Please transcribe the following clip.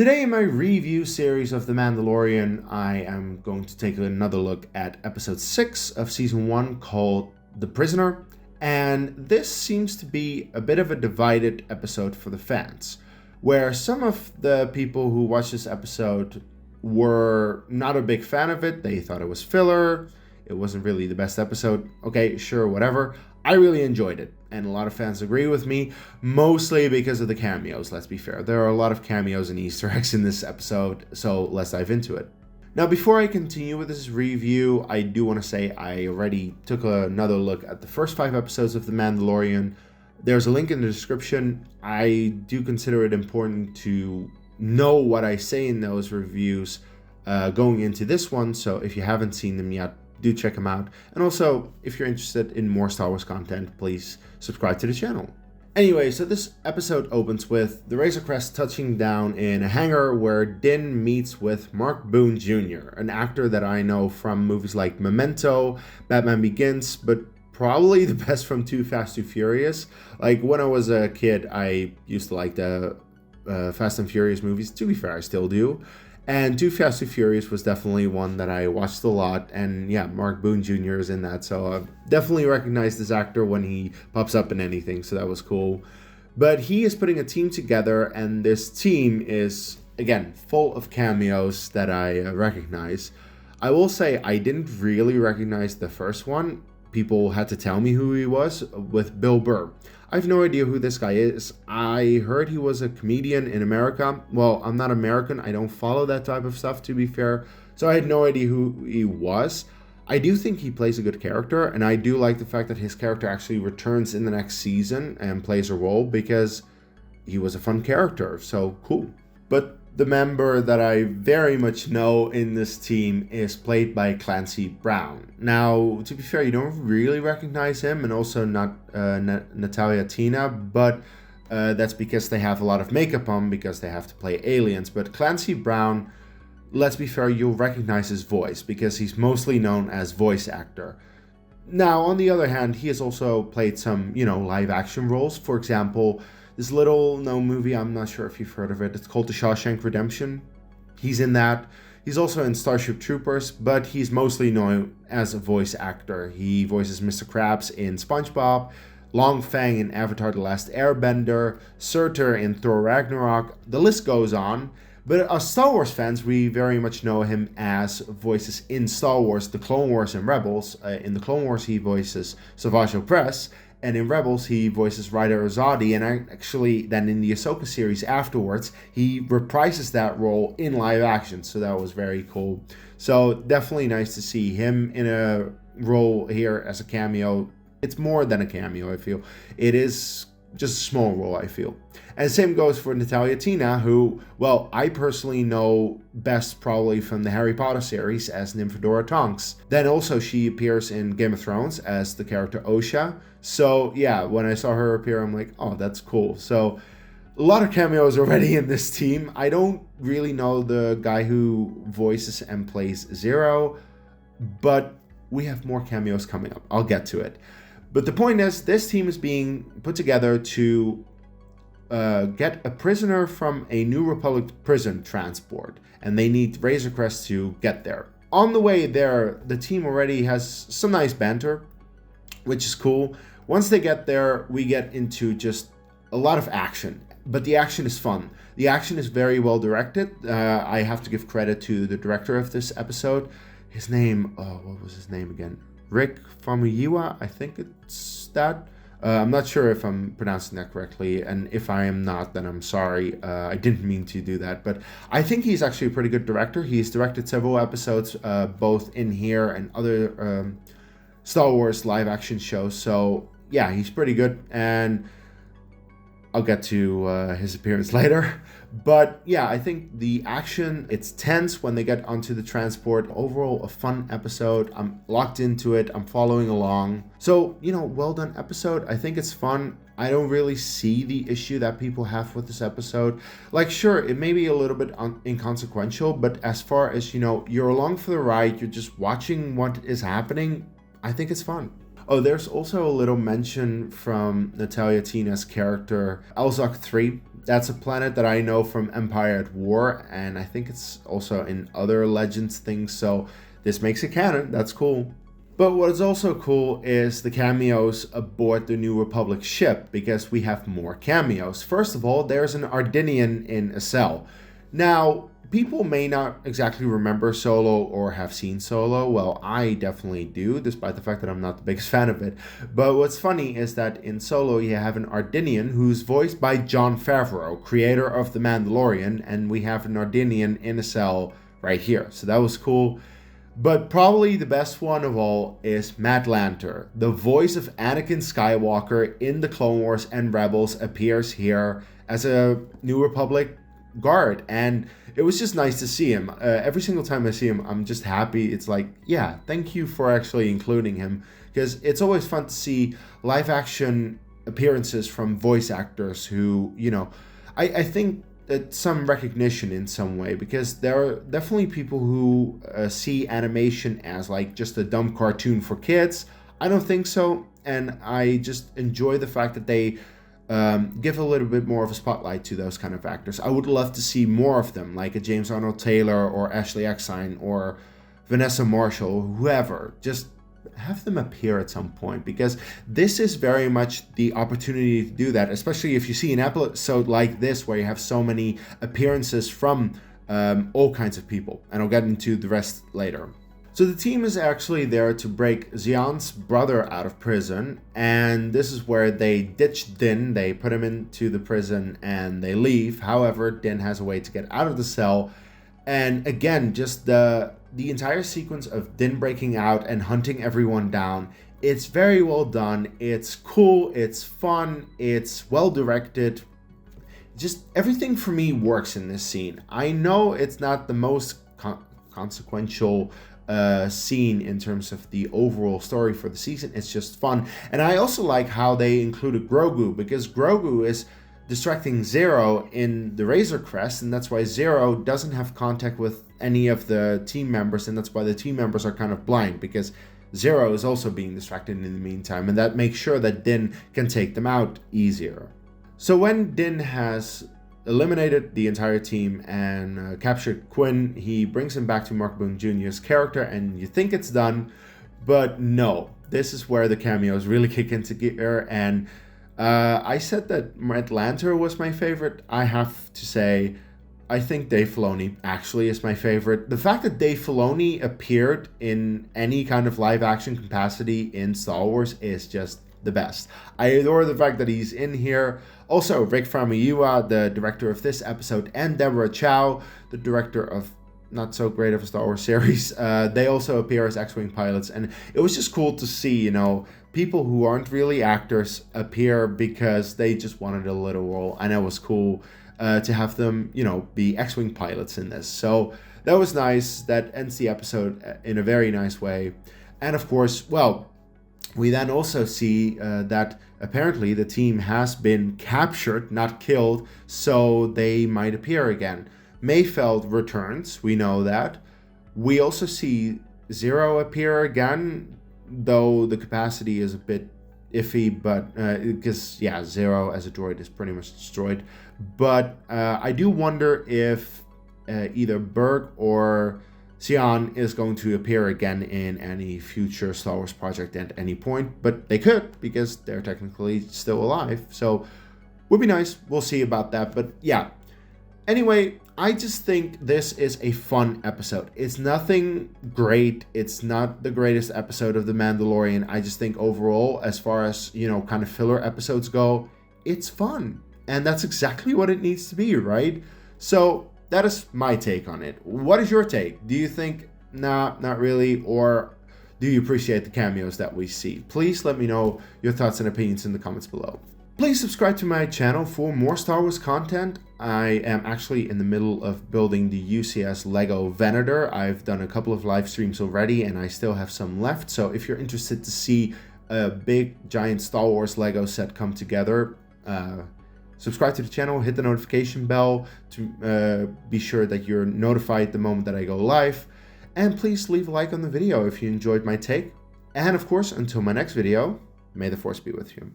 Today in my review series of The Mandalorian, I am going to take another look at episode 6 of season 1 called The Prisoner. And this seems to be a bit of a divided episode for the fans, where some of the people who watched this episode were not a big fan of it. They thought it was filler. It wasn't really the best episode. Okay, sure, whatever. I really enjoyed it, and a lot of fans agree with me, mostly because of the cameos, let's be fair. There are a lot of cameos and Easter eggs in this episode, so let's dive into it. Now, before I continue with this review, I do want to say I already took another look at the first 5 episodes of The Mandalorian. There's a link in the description. I do consider it important to know what I say in those reviews going into this one, so if you haven't seen them yet, do check them out. And also, if you're interested in more Star Wars content, please subscribe to the channel. Anyway, so this episode opens with the Razor Crest touching down in a hangar where Din meets with Mark Boone Jr., an actor that I know from movies like Memento, Batman Begins, but probably the best from Too Fast, Too Furious. Like, when I was a kid, I used to like the Fast and Furious movies. To be fair, I still do. And Too Fast, Too Furious was definitely one that I watched a lot. And yeah, Mark Boone Jr. is in that. So I definitely recognize this actor when he pops up in anything. So that was cool. But he is putting a team together. And this team is, again, full of cameos that I recognize. I will say I didn't really recognize the first one. People had to tell me who he was, with Bill Burr. I have no idea who this guy is. I heard he was a comedian in America. Well, I'm not American. I don't follow that type of stuff, to be fair. So I had no idea who he was. I do think he plays a good character, and I do like the fact that his character actually returns in the next season and plays a role because he was a fun character. So cool. But the member that I very much know in this team is played by Clancy Brown. Now, to be fair, you don't really recognize him, and also not Natalia Tina, but that's because they have a lot of makeup on because they have to play aliens. But Clancy Brown, let's be fair, you'll recognize his voice because he's mostly known as voice actor. Now, on the other hand, he has also played some, live action roles. For example, this little known movie, I'm not sure if you've heard of it. It's called The Shawshank Redemption. He's in that. He's also in Starship Troopers, but he's mostly known as a voice actor. He voices Mr. Krabs in SpongeBob, Long Fang in Avatar The Last Airbender, Surtur in Thor Ragnarok. The list goes on. But as Star Wars fans, we very much know him as voices in Star Wars, The Clone Wars and Rebels. In The Clone Wars, he voices Savage Opress. And in Rebels, he voices Ryder Azadi, and actually then in the Ahsoka series afterwards, he reprises that role in live action, so that was very cool. So definitely nice to see him in a role here as a cameo. It's more than a cameo, I feel. It is just a small role, I feel. And the same goes for Natalia Tina, who, well, I personally know best probably from the Harry Potter series as Nymphadora Tonks. Then also she appears in Game of Thrones as the character Osha. So yeah, when I saw her appear, I'm like, oh, that's cool. So a lot of cameos already in this team. I don't really know the guy who voices and plays Zero, but we have more cameos coming up. I'll get to it. But the point is, this team is being put together to get a prisoner from a New Republic prison transport, and they need Razor Crest to get there. On the way there, the team already has some nice banter, which is cool. Once they get there, we get into just a lot of action, but the action is fun. The action is very well directed. I have to give credit to the director of this episode. His name, what was his name again? Rick Famuyiwa, I think it's that. I'm not sure if I'm pronouncing that correctly, and if I am not, then I'm sorry. I didn't mean to do that, but I think he's actually a pretty good director. He's directed several episodes, both in here and other Star Wars live action shows. So yeah, he's pretty good, and I'll get to his appearance later. But yeah, I think the action, it's tense when they get onto the transport. Overall, a fun episode. I'm locked into it. I'm following along. So, well done episode. I think it's fun. I don't really see the issue that people have with this episode. Like, sure, it may be a little bit inconsequential, but as far as, you're along for the ride, you're just watching what is happening, I think it's fun. Oh, there's also a little mention from Natalia Tina's character, Elzok 3. That's a planet that I know from Empire at War, and I think it's also in other Legends things, so this makes it canon. That's cool. But what is also cool is the cameos aboard the New Republic ship, because we have more cameos. First of all, there's an Ardinian in a cell. Now, people may not exactly remember Solo or have seen Solo. Well, I definitely do, despite the fact that I'm not the biggest fan of it. But what's funny is that in Solo you have an Ardinian who's voiced by Jon Favreau, creator of The Mandalorian, and we have an Ardinian in a cell right here. So that was cool. But probably the best one of all is Matt Lanter. The voice of Anakin Skywalker in the Clone Wars and Rebels appears here as a New Republic guard, and it was just nice to see him. Every single time I see him, I'm just happy. It's like, yeah, thank you for actually including him, because it's always fun to see live action appearances from voice actors who, you know, I think that some recognition in some way, because there are definitely people who see animation as like just a dumb cartoon for kids. I don't think so, and I just enjoy the fact that they give a little bit more of a spotlight to those kind of actors. I would love to see more of them, like a James Arnold Taylor or Ashley Eckstein or Vanessa Marshall, whoever. Just have them appear at some point, because this is very much the opportunity to do that, especially if you see an episode like this where you have so many appearances from all kinds of people, and I'll get into the rest later. So the team is actually there to break Xian's brother out of prison, and this is where they ditch Din. They put him into the prison and they leave. However, Din has a way to get out of the cell, and again, just the entire sequence of Din breaking out and hunting everyone down, it's very well done. It's cool, it's fun, it's well directed. Just everything for me works in this scene. I know it's not the most consequential scene in terms of the overall story for the season. It's just fun. And I also like how they included Grogu, because Grogu is distracting Zero in the Razor Crest, and that's why Zero doesn't have contact with any of the team members, and that's why the team members are kind of blind, because Zero is also being distracted in the meantime, and that makes sure that Din can take them out easier. So when Din has eliminated the entire team and captured Quinn, he brings him back to Mark Boone Jr.'s character, and you think it's done, but no. This is where the cameos really kick into gear, and I said that Matt Lanter was my favorite. I have to say, I think Dave Filoni actually is my favorite. The fact that Dave Filoni appeared in any kind of live action capacity in Star Wars is just the best. I adore the fact that he's in here. Also, Rick Famuyiwa, the director of this episode, and Deborah Chow, the director of not so great of a Star Wars series, they also appear as X-Wing pilots, and it was just cool to see, you know, people who aren't really actors appear because they just wanted a little role, and it was cool to have them, you know, be X-Wing pilots in this. So that was nice. That ends the episode in a very nice way. And of course, well, we then also see that apparently the team has been captured, not killed, so they might appear again. Mayfeld returns, we know that. We also see Zero appear again, though the capacity is a bit iffy, but because, yeah, Zero as a droid is pretty much destroyed. But I do wonder if either Berg or Xian is going to appear again in any future Star Wars project at any point, but they could, because they're technically still alive, so would be nice. We'll see about that, but yeah. Anyway, I just think this is a fun episode. It's nothing great. It's not the greatest episode of The Mandalorian. I just think overall, as far as, you know, kind of filler episodes go, it's fun. And that's exactly what it needs to be, right? So that is my take on it. What is your take? Do you think, nah, not really? Or do you appreciate the cameos that we see? Please let me know your thoughts and opinions in the comments below. Please subscribe to my channel for more Star Wars content. I am actually in the middle of building the UCS Lego Venator. I've done a couple of live streams already, and I still have some left. So if you're interested to see a big, giant Star Wars Lego set come together, subscribe to the channel, hit the notification bell to be sure that you're notified the moment that I go live. And please leave a like on the video if you enjoyed my take. And of course, until my next video, may the Force be with you.